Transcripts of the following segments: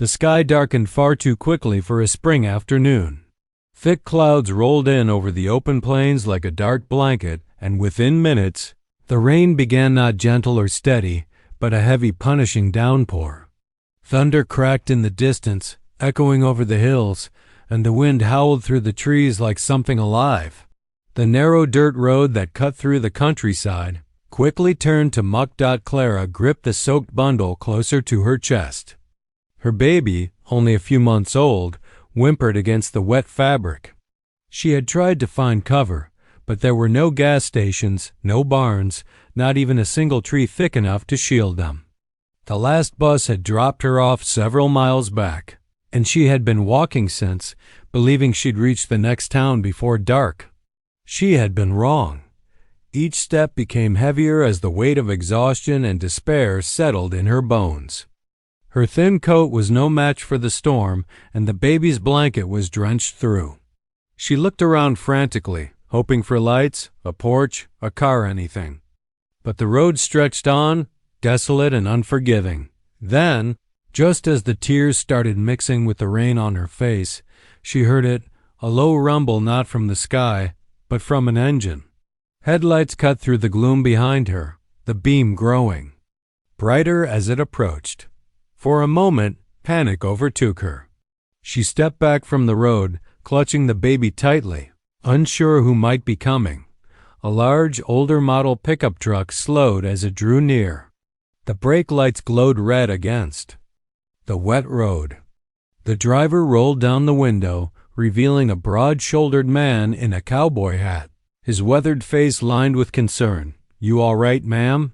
The sky darkened far too quickly for a spring afternoon. Thick clouds rolled in over the open plains like a dark blanket, and within minutes, the rain began not gentle or steady, but a heavy, punishing downpour. Thunder cracked in the distance, echoing over the hills, and the wind howled through the trees like something alive. The narrow dirt road that cut through the countryside quickly turned to muck. Clara gripped the soaked bundle closer to her chest. Her baby, only a few months old, whimpered against the wet fabric. She had tried to find cover, but there were no gas stations, no barns, not even a single tree thick enough to shield them. The last bus had dropped her off several miles back, and she had been walking since, believing she'd reach the next town before dark. She had been wrong. Each step became heavier as the weight of exhaustion and despair settled in her bones. Her thin coat was no match for the storm, and the baby's blanket was drenched through. She looked around frantically, hoping for lights, a porch, a car, anything. But the road stretched on, desolate and unforgiving. Then, just as the tears started mixing with the rain on her face, she heard it, a low rumble not from the sky, but from an engine. Headlights cut through the gloom behind her, the beam growing, brighter as it approached. For a moment, panic overtook her. She stepped back from the road, clutching the baby tightly, unsure who might be coming. A large, older model pickup truck slowed as it drew near. The brake lights glowed red against the wet road. The driver rolled down the window, revealing a broad-shouldered man in a cowboy hat, his weathered face lined with concern. "You all right, ma'am?"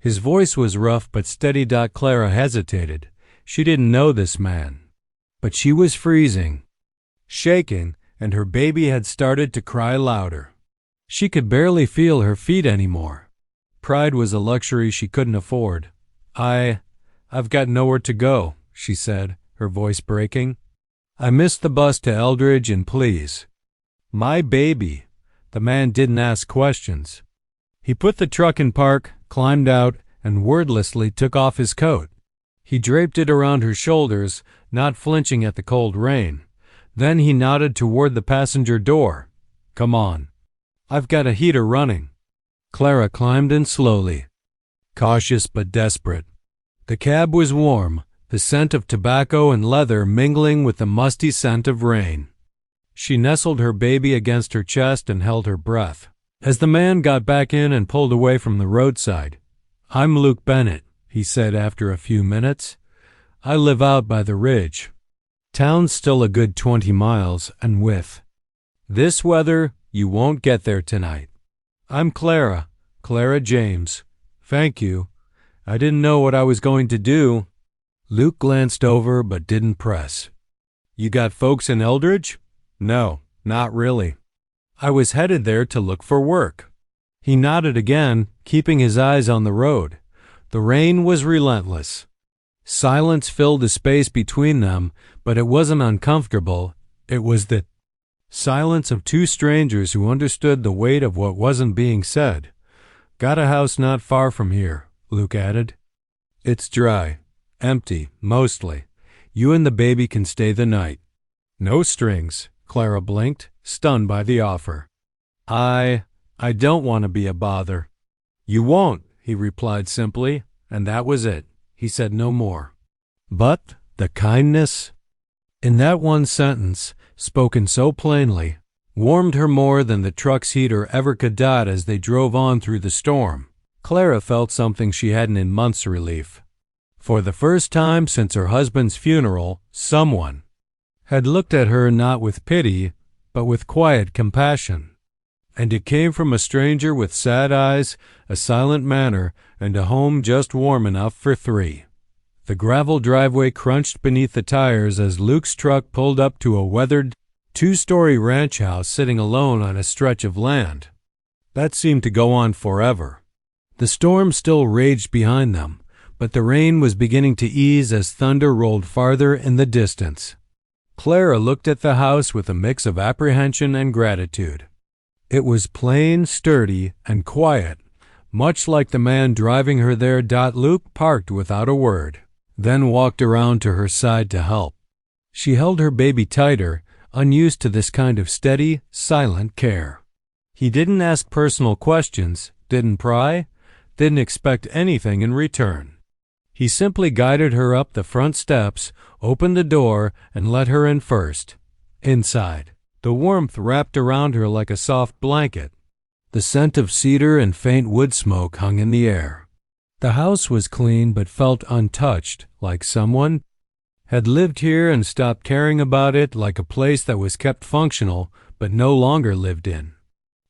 His voice was rough but steady. Clara hesitated. She didn't know this man. But she was freezing, shaking, and her baby had started to cry louder. She could barely feel her feet anymore. Pride was a luxury she couldn't afford. I've got nowhere to go," she said, her voice breaking. "I missed the bus to Eldridge, and please." "My baby." The man didn't ask questions. He put the truck in park, climbed out, and wordlessly took off his coat. He draped it around her shoulders, not flinching at the cold rain. Then he nodded toward the passenger door. "Come on. I've got a heater running." Clara climbed in slowly, cautious but desperate. The cab was warm, the scent of tobacco and leather mingling with the musty scent of rain. She nestled her baby against her chest and held her breath. As the man got back in and pulled away from the roadside, "I'm Luke Bennett," he said after a few minutes. "I live out by the ridge. Town's still a good 20 miles, and with this weather, you won't get there tonight. I'm Clara James. Thank you. I didn't know what I was going to do." Luke glanced over but didn't press. "You got folks in Eldridge?" "No, not really. I was headed there to look for work." He nodded again, keeping his eyes on the road. The rain was relentless. Silence filled the space between them, but it wasn't uncomfortable. It was the silence of two strangers who understood the weight of what wasn't being said. "Got a house not far from here," Luke added. "It's dry, empty, mostly. You and the baby can stay the night." "No strings," Clara blinked, stunned by the offer. I don't want to be a bother." "You won't," he replied simply, and that was it. He said no more. But the kindness in that one sentence, spoken so plainly, warmed her more than the truck's heater ever could. As they drove on through the storm, Clara felt something she hadn't in months: relief. For the first time since her husband's funeral, someone had looked at her not with pity, but with quiet compassion. And it came from a stranger with sad eyes, a silent manner, and a home just warm enough for three. The gravel driveway crunched beneath the tires as Luke's truck pulled up to a weathered, two-story ranch house sitting alone on a stretch of land. That seemed to go on forever. The storm still raged behind them, but the rain was beginning to ease as thunder rolled farther in the distance. Clara looked at the house with a mix of apprehension and gratitude. It was plain, sturdy, and quiet, much like the man driving her there. Luke parked without a word. then walked around to her side to help. She held her baby tighter, unused to this kind of steady, silent care. He didn't ask personal questions, didn't pry, didn't expect anything in return. He simply guided her up the front steps, opened the door, and let her in first. Inside, the warmth wrapped around her like a soft blanket. The scent of cedar and faint wood smoke hung in the air. The house was clean but felt untouched, like someone had lived here and stopped caring about it, like a place that was kept functional but no longer lived in.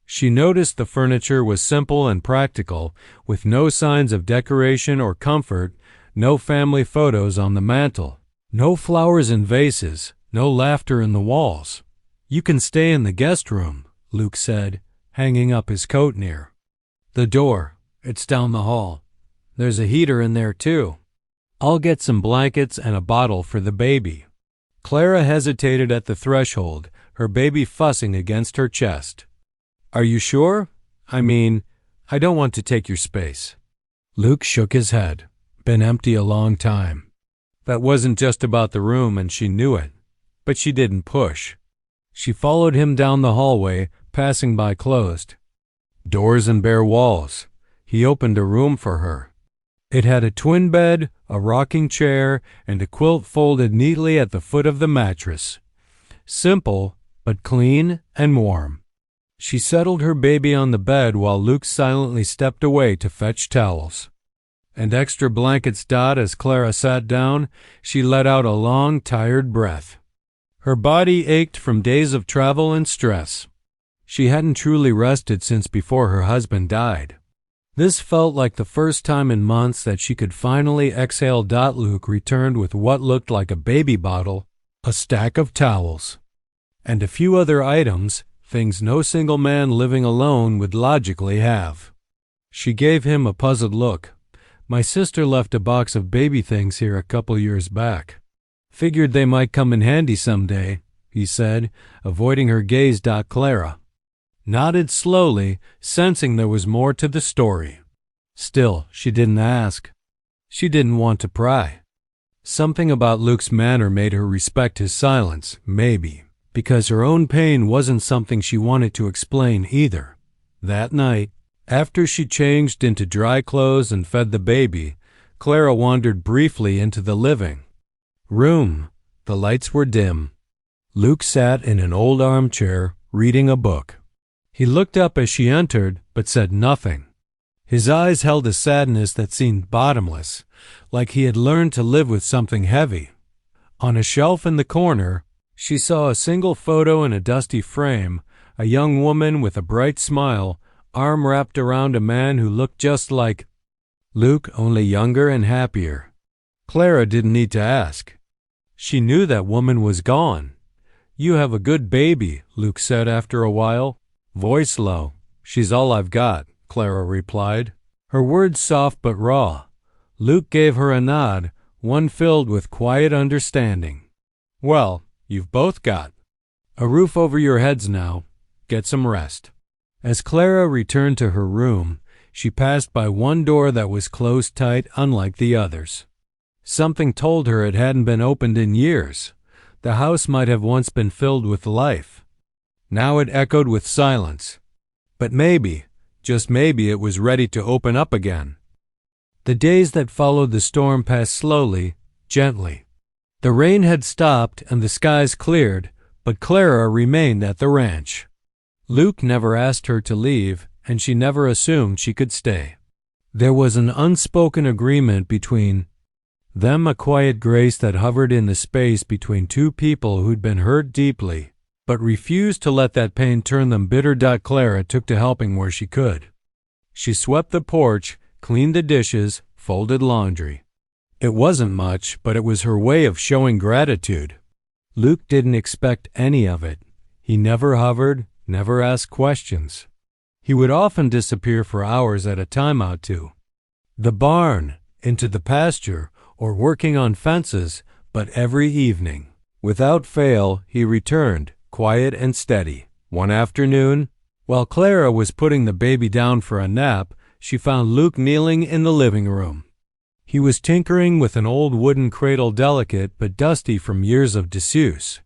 She noticed the furniture was simple and practical, with no signs of decoration or comfort, no family photos on the mantel, no flowers in vases, no laughter in the walls. "You can stay in the guest room," Luke said, hanging up his coat near the door. "It's down the hall. There's a heater in there, too. I'll get some blankets and a bottle for the baby." Clara hesitated at the threshold, her baby fussing against her chest. "Are you sure? I mean, I don't want to take your space." Luke shook his head. Been empty a long time. That wasn't just about the room, and she knew it. But she didn't push. She followed him down the hallway, passing by closed doors and bare walls. He opened a room for her. It had a twin bed, a rocking chair, and a quilt folded neatly at the foot of the mattress. Simple, but clean and warm. She settled her baby on the bed while Luke silently stepped away to fetch towels. And extra blankets. As Clara sat down, she let out a long, tired breath. Her body ached from days of travel and stress. She hadn't truly rested since before her husband died. This felt like the first time in months that she could finally exhale. Luke returned with what looked like a baby bottle, a stack of towels, and a few other items, things no single man living alone would logically have. She gave him a puzzled look. "My sister left a box of baby things here a couple years back. Figured they might come in handy someday," he said, avoiding her gaze. Clara nodded slowly, sensing there was more to the story. Still, she didn't ask. She didn't want to pry. Something about Luke's manner made her respect his silence, maybe, because her own pain wasn't something she wanted to explain either. That night, after she changed into dry clothes and fed the baby, Clara wandered briefly into the living room. The lights were dim. Luke sat in an old armchair, reading a book. He looked up as she entered, but said nothing. His eyes held a sadness that seemed bottomless, like he had learned to live with something heavy. On a shelf in the corner, she saw a single photo in a dusty frame, a young woman with a bright smile, arm wrapped around a man who looked just like Luke, only younger and happier. Clara didn't need to ask. She knew that woman was gone. "You have a good baby," Luke said after a while, voice low. "She's all I've got," Clara replied, her words soft but raw. Luke gave her a nod, one filled with quiet understanding. "Well, you've both got a roof over your heads now. Get some rest." As Clara returned to her room, she passed by one door that was closed tight, unlike the others. Something told her it hadn't been opened in years. The house might have once been filled with life. Now it echoed with silence. But maybe, just maybe, it was ready to open up again. The days that followed the storm passed slowly, gently. The rain had stopped and the skies cleared, but Clara remained at the ranch. Luke never asked her to leave, and she never assumed she could stay. There was an unspoken agreement between them, a quiet grace that hovered in the space between two people who'd been hurt deeply, but refused to let that pain turn them bitter. Clara took to helping where she could. She swept the porch, cleaned the dishes, folded laundry. It wasn't much, but it was her way of showing gratitude. Luke didn't expect any of it. He never hovered, never asked questions. He would often disappear for hours at a time out to the barn, into the pasture, or working on fences, but every evening, without fail, he returned, quiet and steady. One afternoon, while Clara was putting the baby down for a nap, she found Luke kneeling in the living room. He was tinkering with an old wooden cradle, delicate but dusty from years of disuse.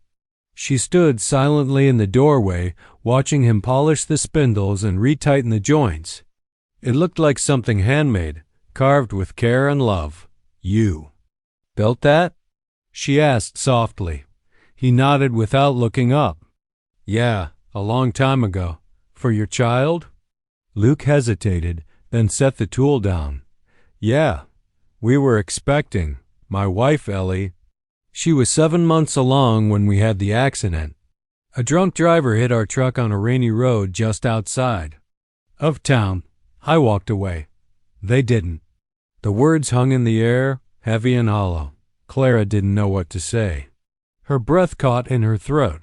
She stood silently in the doorway, watching him polish the spindles and retighten the joints. It looked like something handmade, carved with care and love. "You built that?" she asked softly. He nodded without looking up. "Yeah, a long time ago. For your child?" Luke hesitated, then set the tool down. "Yeah, we were expecting. My wife, Ellie. She was 7 months along when we had the accident. A drunk driver hit our truck on a rainy road just outside of town. I walked away. They didn't." The words hung in the air, heavy and hollow. Clara didn't know what to say. Her breath caught in her throat.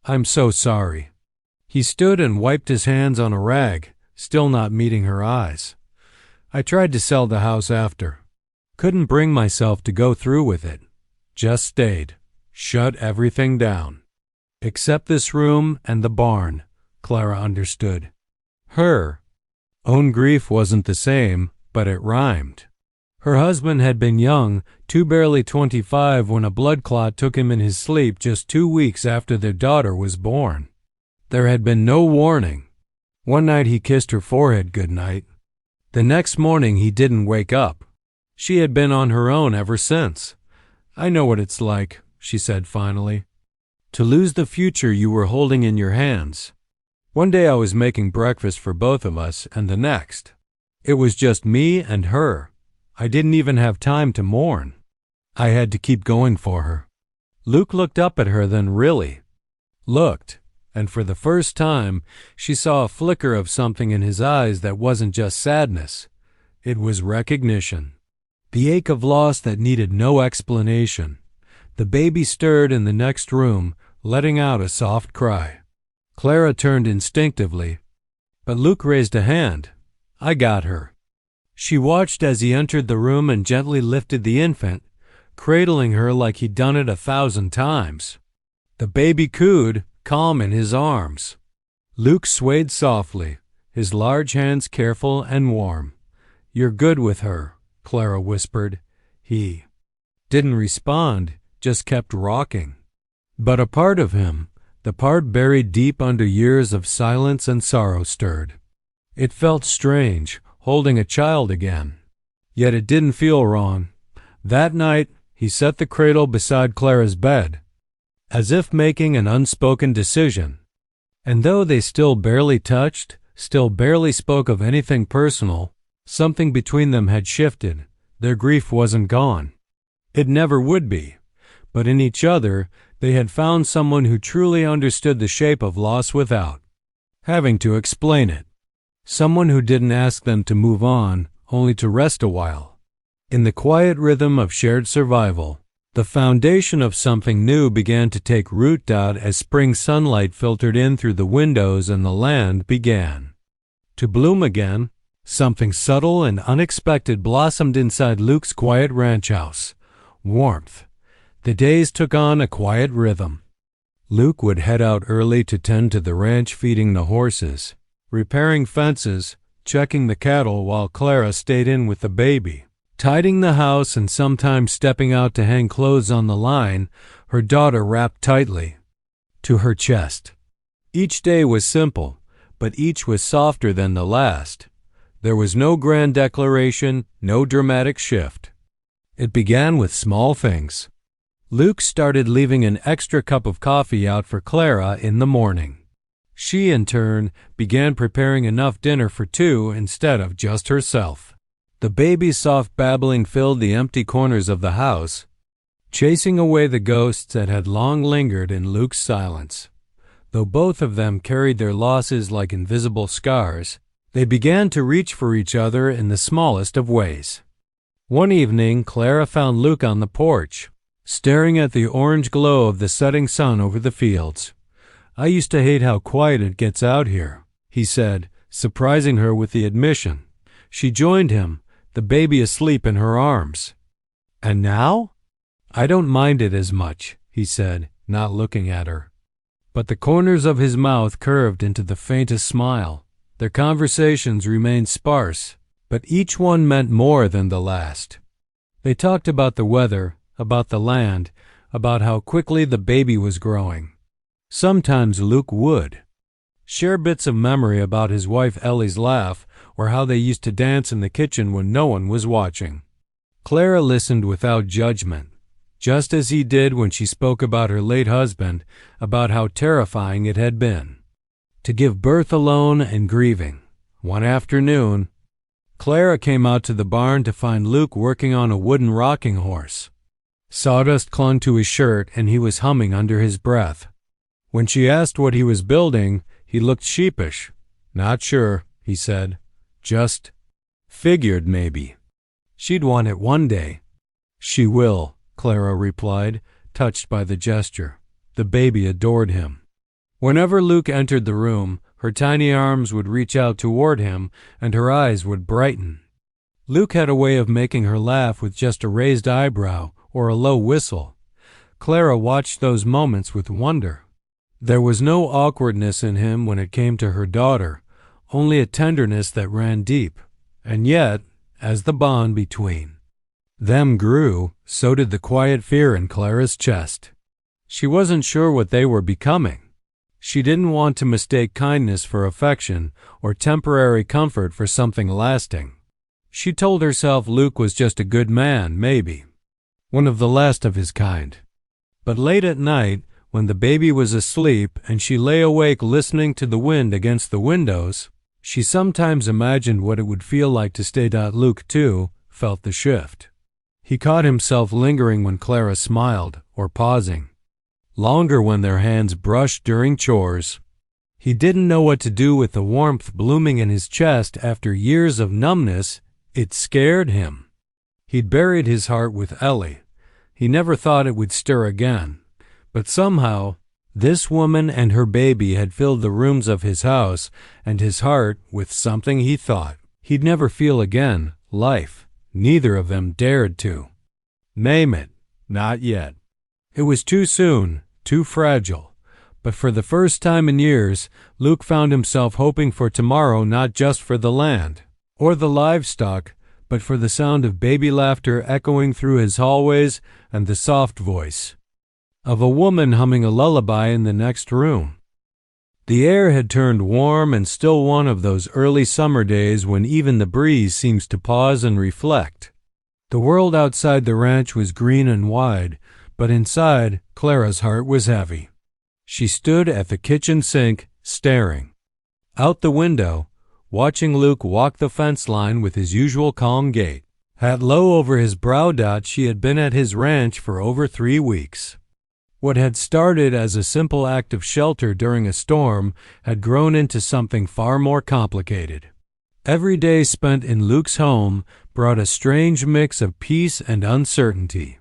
"I'm so sorry." He stood and wiped his hands on a rag, still not meeting her eyes. "I tried to sell the house after. Couldn't bring myself to go through with it. Just stayed. Shut everything down. Except this room and the barn," Clara understood. Her own grief wasn't the same, but it rhymed. Her husband had been young, barely 25, when a blood clot took him in his sleep just 2 weeks after their daughter was born. There had been no warning. One night he kissed her forehead goodnight. The next morning he didn't wake up. She had been on her own ever since. "I know what it's like," she said finally. "To lose the future you were holding in your hands. One day I was making breakfast for both of us, and the next, it was just me and her. I didn't even have time to mourn. I had to keep going for her." Luke looked up at her, then really looked, and for the first time she saw a flicker of something in his eyes that wasn't just sadness. It was recognition. The ache of loss that needed no explanation. The baby stirred in the next room, letting out a soft cry. Clara turned instinctively, but Luke raised a hand. "I got her." She watched as he entered the room and gently lifted the infant, cradling her like he'd done it 1,000 times. The baby cooed, calm in his arms. Luke swayed softly, his large hands careful and warm. "You're good with her," Clara whispered. He didn't respond, just kept rocking. But a part of him, the part buried deep under years of silence and sorrow, stirred. It felt strange, holding a child again. Yet it didn't feel wrong. That night, he set the cradle beside Clara's bed, as if making an unspoken decision. And though they still barely touched, still barely spoke of anything personal, something between them had shifted. Their grief wasn't gone. It never would be. But in each other, they had found someone who truly understood the shape of loss without having to explain it. Someone who didn't ask them to move on, only to rest a while. In the quiet rhythm of shared survival, the foundation of something new began to take root as spring sunlight filtered in through the windows and the land began to bloom again. Something subtle and unexpected blossomed inside Luke's quiet ranch house. Warmth. The days took on a quiet rhythm. Luke would head out early to tend to the ranch, feeding the horses, repairing fences, checking the cattle, while Clara stayed in with the baby, tidying the house and sometimes stepping out to hang clothes on the line, her daughter wrapped tightly to her chest. Each day was simple, but each was softer than the last. There was no grand declaration, no dramatic shift. It began with small things. Luke started leaving an extra cup of coffee out for Clara in the morning. She, in turn, began preparing enough dinner for 2 instead of just herself. The baby's soft babbling filled the empty corners of the house, chasing away the ghosts that had long lingered in Luke's silence. Though both of them carried their losses like invisible scars, they began to reach for each other in the smallest of ways. One evening, Clara found Luke on the porch, staring at the orange glow of the setting sun over the fields. "I used to hate how quiet it gets out here," he said, surprising her with the admission. She joined him, the baby asleep in her arms. "And now?" "I don't mind it as much," he said, not looking at her. But the corners of his mouth curved into the faintest smile. Their conversations remained sparse, but each one meant more than the last. They talked about the weather, about the land, about how quickly the baby was growing. Sometimes Luke would share bits of memory about his wife Ellie's laugh or how they used to dance in the kitchen when no one was watching. Clara listened without judgment, just as he did when she spoke about her late husband, about how terrifying it had been to give birth alone and grieving. One afternoon, Clara came out to the barn to find Luke working on a wooden rocking horse. Sawdust clung to his shirt and he was humming under his breath. When she asked what he was building, he looked sheepish. "Not sure," he said. "Just figured maybe she'd want it one day." "She will," Clara replied, touched by the gesture. The baby adored him. Whenever Luke entered the room, her tiny arms would reach out toward him and her eyes would brighten. Luke had a way of making her laugh with just a raised eyebrow or a low whistle. Clara watched those moments with wonder. There was no awkwardness in him when it came to her daughter, only a tenderness that ran deep. And yet, as the bond between them grew, so did the quiet fear in Clara's chest. She wasn't sure what they were becoming. She didn't want to mistake kindness for affection or temporary comfort for something lasting. She told herself Luke was just a good man, maybe one of the last of his kind. But late at night, when the baby was asleep and she lay awake listening to the wind against the windows, she sometimes imagined what it would feel like to stay. Luke, too, felt the shift. He caught himself lingering when Clara smiled, or pausing longer when their hands brushed during chores. He didn't know what to do with the warmth blooming in his chest after years of numbness. It scared him. He'd buried his heart with Ellie. He never thought it would stir again. But somehow, this woman and her baby had filled the rooms of his house and his heart with something he thought he'd never feel again, life. Neither of them dared to name it, not yet. It was too soon, too fragile. But for the first time in years, Luke found himself hoping for tomorrow, not just for the land or the livestock, but for the sound of baby laughter echoing through his hallways and the soft voice of a woman humming a lullaby in the next room. The air had turned warm and still, one of those early summer days when even the breeze seems to pause and reflect. The world outside the ranch was green and wide, but inside, Clara's heart was heavy. She stood at the kitchen sink, staring out the window, watching Luke walk the fence line with his usual calm gait. Hat low over his brow. She had been at his ranch for over 3 weeks. What had started as a simple act of shelter during a storm had grown into something far more complicated. Every day spent in Luke's home brought a strange mix of peace and uncertainty.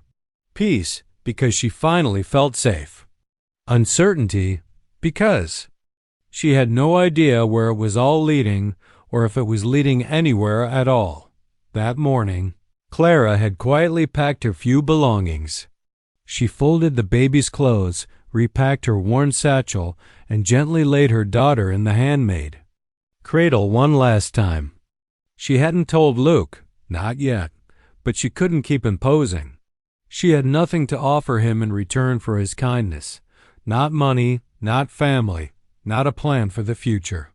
Peace, because she finally felt safe. Uncertainty, because she had no idea where it was all leading or if it was leading anywhere at all. That morning, Clara had quietly packed her few belongings. She folded the baby's clothes, repacked her worn satchel, and gently laid her daughter in the handmaid cradle one last time. She hadn't told Luke, not yet, but she couldn't keep imposing. She had nothing to offer him in return for his kindness. Not money, not family, not a plan for the future.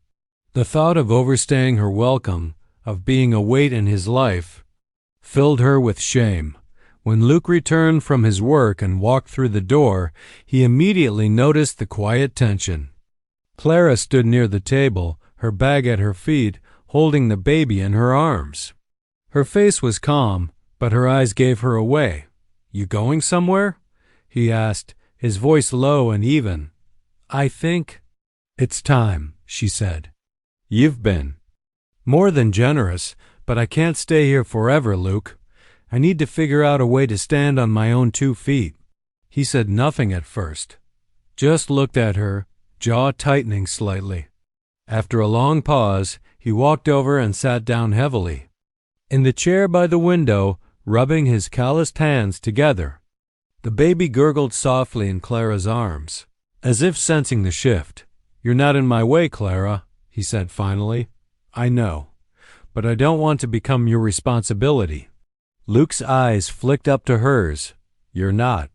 The thought of overstaying her welcome, of being a weight in his life, filled her with shame. When Luke returned from his work and walked through the door, he immediately noticed the quiet tension. Clara stood near the table, her bag at her feet, holding the baby in her arms. Her face was calm, but her eyes gave her away. "You going somewhere?" he asked, his voice low and even. "I think it's time," she said. "You've been more than generous, but I can't stay here forever, Luke. I need to figure out a way to stand on my own 2 feet." He said nothing at first, just looked at her, jaw tightening slightly. After a long pause, he walked over and sat down heavily in the chair by the window, rubbing his calloused hands together. The baby gurgled softly in Clara's arms, as if sensing the shift. "You're not in my way, Clara," he said finally. "I know, but I don't want to become your responsibility." Luke's eyes flicked up to hers. "You're not."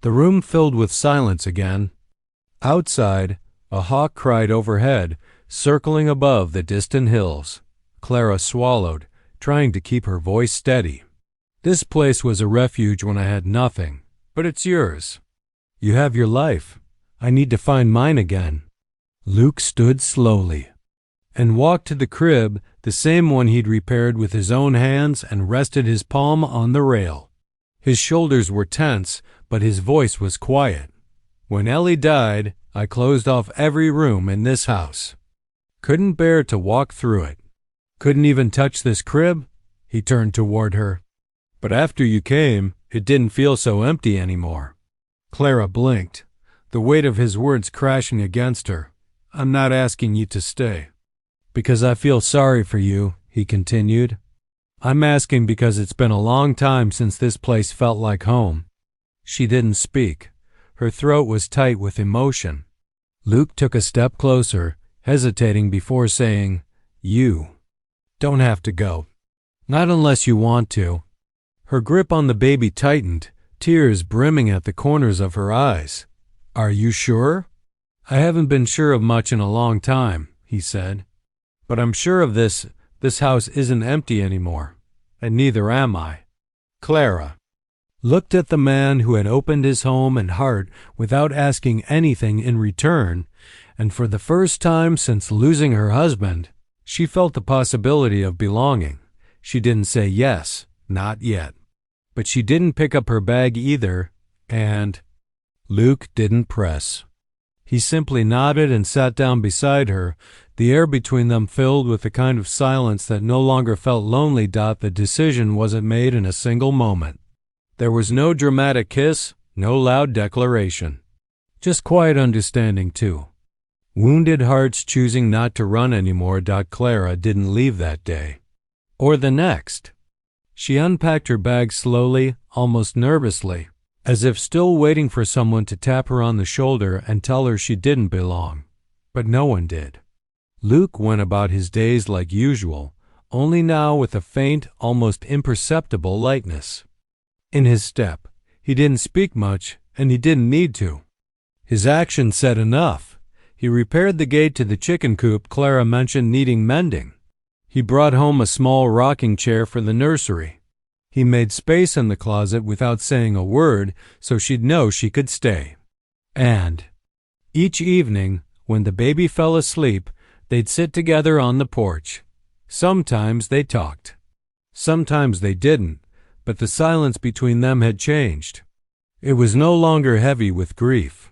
The room filled with silence again. Outside, a hawk cried overhead, circling above the distant hills. Clara swallowed, trying to keep her voice steady. "This place was a refuge when I had nothing, but it's yours. You have your life. I need to find mine again." Luke stood slowly and walked to the crib, the same one he'd repaired with his own hands, and rested his palm on the rail. His shoulders were tense, but his voice was quiet. "When Ellie died, I closed off every room in this house. Couldn't bear to walk through it. Couldn't even touch this crib." He turned toward her. "But after you came, it didn't feel so empty anymore." Clara blinked, the weight of his words crashing against her. "I'm not asking you to stay because I feel sorry for you," he continued. "I'm asking because it's been a long time since this place felt like home." She didn't speak. Her throat was tight with emotion. Luke took a step closer, hesitating before saying, "You don't have to go. Not unless you want to." Her grip on the baby tightened, tears brimming at the corners of her eyes. "Are you sure?" "I haven't been sure of much in a long time," he said. "But I'm sure of this. This house isn't empty anymore, and neither am I." Clara looked at the man who had opened his home and heart without asking anything in return, and for the first time since losing her husband, she felt the possibility of belonging. She didn't say yes, not yet. But she didn't pick up her bag either, and Luke didn't press. He simply nodded and sat down beside her, the air between them filled with the kind of silence that no longer felt lonely. The decision wasn't made in a single moment. There was no dramatic kiss, no loud declaration. Just quiet understanding, too. Wounded hearts choosing not to run anymore. Clara didn't leave that day. Or the next. She unpacked her bag slowly, almost nervously, as if still waiting for someone to tap her on the shoulder and tell her she didn't belong. But no one did. Luke went about his days like usual, only now with a faint, almost imperceptible lightness in his step. He didn't speak much, and he didn't need to. His action said enough. He repaired the gate to the chicken coop Clara mentioned needing mending. He brought home a small rocking chair for the nursery. He made space in the closet without saying a word so she'd know she could stay. And each evening, when the baby fell asleep, they'd sit together on the porch. Sometimes they talked. Sometimes they didn't, but the silence between them had changed. It was no longer heavy with grief.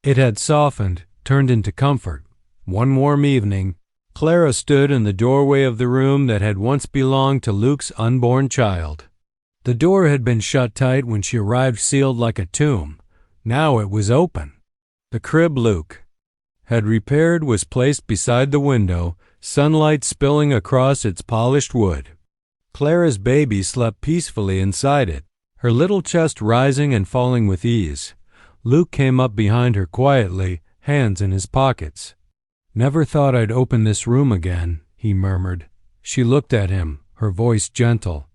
It had softened, turned into comfort. One warm evening, Clara stood in the doorway of the room that had once belonged to Luke's unborn child. The door had been shut tight when she arrived, sealed like a tomb. Now it was open. The crib Luke had repaired was placed beside the window, sunlight spilling across its polished wood. Clara's baby slept peacefully inside it, her little chest rising and falling with ease. Luke came up behind her quietly, hands in his pockets. "Never thought I'd open this room again," he murmured. She looked at him, her voice gentle.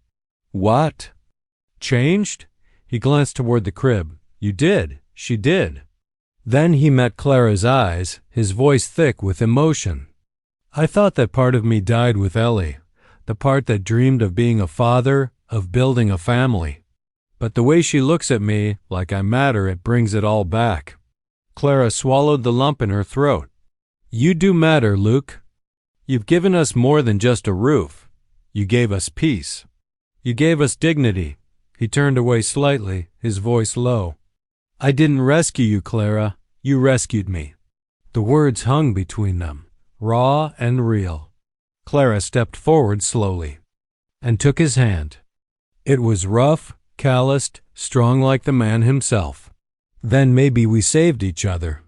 "What? Changed?" He glanced toward the crib. "You did. She did." Then he met Clara's eyes, his voice thick with emotion. "I thought that part of me died with Ellie, the part that dreamed of being a father, of building a family. But the way she looks at me, like I matter, it brings it all back." Clara swallowed the lump in her throat. "You do matter, Luke. You've given us more than just a roof. You gave us peace. You gave us dignity." He turned away slightly, his voice low. "I didn't rescue you, Clara. You rescued me." The words hung between them, raw and real. Clara stepped forward slowly and took his hand. It was rough, calloused, strong like the man himself. "Then maybe we saved each other."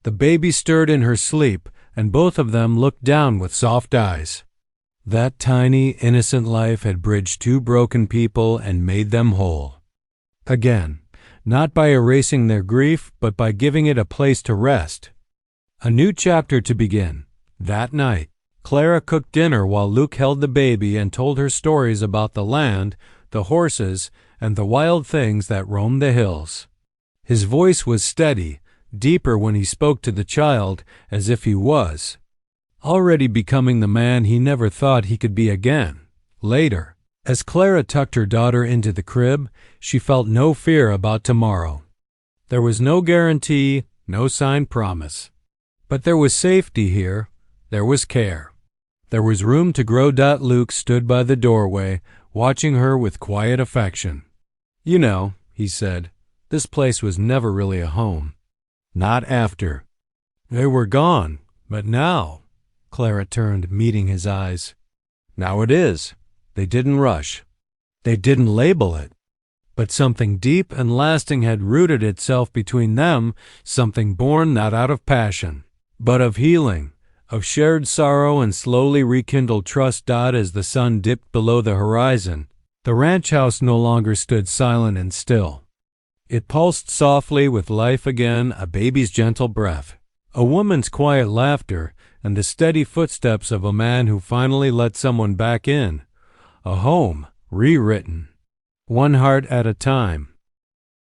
The baby stirred in her sleep, and both of them looked down with soft eyes. That tiny, innocent life had bridged two broken people and made them whole. Again, not by erasing their grief, but by giving it a place to rest. A new chapter to begin. That night, Clara cooked dinner while Luke held the baby and told her stories about the land, the horses, and the wild things that roamed the hills. His voice was steady, deeper when he spoke to the child, as if he was already becoming the man he never thought he could be again. Later, as Clara tucked her daughter into the crib, she felt no fear about tomorrow. There was no guarantee, no signed promise. But there was safety here. There was care. There was room to grow. Luke stood by the doorway, watching her with quiet affection. "You know," he said, "this place was never really a home. Not after. They were gone, but now," Clara turned, meeting his eyes, "now it is. They didn't rush. They didn't label it. But something deep and lasting had rooted itself between them, something born not out of passion, but of healing, of shared sorrow and slowly rekindled trust. As the sun dipped below the horizon, the ranch house no longer stood silent and still. It pulsed softly with life again, a baby's gentle breath, a woman's quiet laughter, and the steady footsteps of a man who finally let someone back in. A home rewritten, one heart at a time.